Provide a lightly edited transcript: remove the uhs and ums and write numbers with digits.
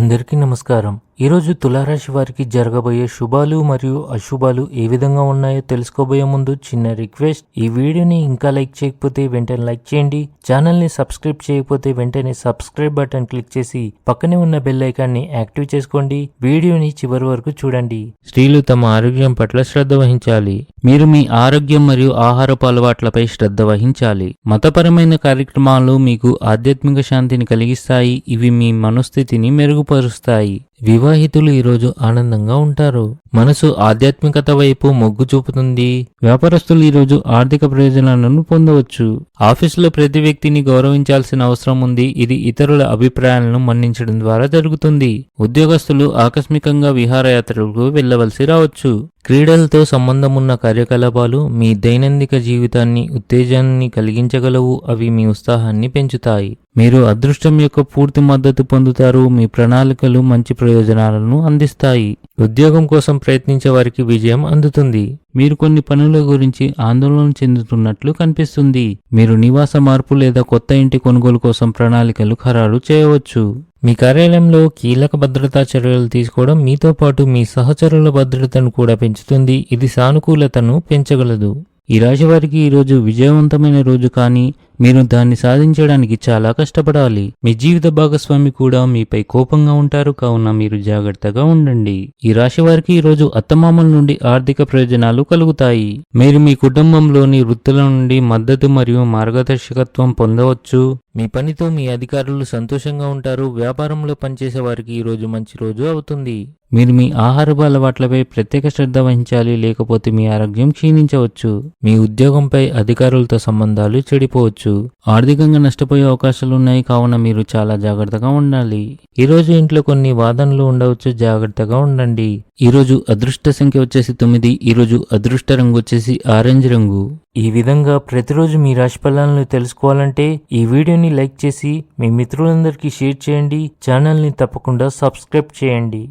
అందరికీ నమస్కారం. ఈరోజు తులారాశి వారికి జరగబోయే శుభాలు మరియు అశుభాలు ఏ విధంగా ఉన్నాయో తెలుసుకోబోయే ముందు చిన్న రిక్వెస్ట్, ఈ వీడియోని ఇంకా లైక్ చేయకపోతే వెంటనే లైక్ చేయండి. ఛానల్ని సబ్స్క్రైబ్ చేయకపోతే వెంటనే సబ్స్క్రైబ్ బటన్ క్లిక్ చేసి పక్కనే ఉన్న బెల్ ఐకాన్ని యాక్టివ్ చేసుకోండి. వీడియోని చివరి వరకు చూడండి. స్త్రీలు తమ ఆరోగ్యం పట్ల శ్రద్ధ వహించాలి. మీరు మీ ఆరోగ్యం మరియు ఆహారపు అలవాట్లపై శ్రద్ధ వహించాలి. మతపరమైన కార్యక్రమాలు మీకు ఆధ్యాత్మిక శాంతిని కలిగిస్తాయి. ఇవి మీ మనోస్థితిని మెరుగుపరుస్తాయి. వివాహితులు ఈరోజు ఆనందంగా ఉంటారు. మనసు ఆధ్యాత్మికత వైపు మొగ్గు చూపుతుంది. వ్యాపారస్తులు ఈరోజు ఆర్థిక ప్రయోజనాలను పొందవచ్చు. ఆఫీసులో ప్రతి వ్యక్తిని గౌరవించాల్సిన అవసరం ఉంది. ఇది ఇతరుల అభిప్రాయాలను మన్నించడం ద్వారా జరుగుతుంది. ఉద్యోగస్తులు ఆకస్మికంగా విహారయాత్రలకు వెళ్లవలసి రావచ్చు. క్రీడలతో సంబంధం ఉన్న కార్యకలాపాలు మీ దైనందిక జీవితాన్ని ఉత్తేజాన్ని కలిగించగలవు. అవి మీ ఉత్సాహాన్ని పెంచుతాయి. మీరు అదృష్టం యొక్క పూర్తి మద్దతు పొందుతారు. మీ ప్రణాళికలు మంచి ప్రయోజనాలను అందిస్తాయి. ఉద్యోగం కోసం ప్రయత్నించే వారికి విజయం అందుతుంది. మీరు కొన్ని పనుల గురించి ఆందోళన చెందుతున్నట్లు కనిపిస్తుంది. మీరు నివాస మార్పు లేదా కొత్త ఇంటి కొనుగోలు కోసం ప్రణాళికలు ఖరారు చేయవచ్చు. మీ కార్యాలయంలో కీలక భద్రతా చర్యలు తీసుకోవడం మీతో పాటు మీ సహచరుల భద్రతను కూడా పెంచుతుంది. ఇది సానుకూలతను పెంచగలదు. ఈ రాశి వారికి ఈరోజు విజయవంతమైన రోజు, కానీ మీరు దాన్ని సాధించడానికి చాలా కష్టపడాలి. మీ జీవిత భాగస్వామి కూడా మీపై కోపంగా ఉంటారు, కావున మీరు జాగ్రత్తగా ఉండండి. ఈ రాశి వారికి ఈరోజు అత్తమామల నుండి ఆర్థిక ప్రయోజనాలు కలుగుతాయి. మీరు మీ కుటుంబంలోని వృత్తుల నుండి మద్దతు మరియు మార్గదర్శకత్వం పొందవచ్చు. మీ పనితో మీ అధికారులు సంతోషంగా ఉంటారు. వ్యాపారంలో పనిచేసే వారికి ఈరోజు మంచి రోజు అవుతుంది. మీరు మీ ఆహారపు అలవాట్లపై ప్రత్యేక శ్రద్ధ వహించాలి, లేకపోతే మీ ఆరోగ్యం క్షీణించవచ్చు. మీ ఉద్యోగంపై అధికారులతో సంబంధాలు చెడిపోవచ్చు. ఆర్థికంగా నష్టపోయే అవకాశాలు ఉన్నాయి, కావున మీరు చాలా జాగ్రత్తగా ఉండాలి. ఈరోజు ఇంట్లో కొన్ని వాదనలు ఉండవచ్చు, జాగ్రత్తగా ఉండండి. ఈరోజు అదృష్ట సంఖ్య వచ్చేసి 9. ఈరోజు అదృష్ట రంగు వచ్చేసి ఆరెంజ్ రంగు. ఈ విధంగా ప్రతిరోజు మీ రాశి ఫలాలను తెలుసుకోవాలంటే ఈ వీడియోని లైక్ చేసి మీ మిత్రులందరికీ షేర్ చేయండి. ఛానల్ని తప్పకుండా సబ్స్క్రైబ్ చేయండి.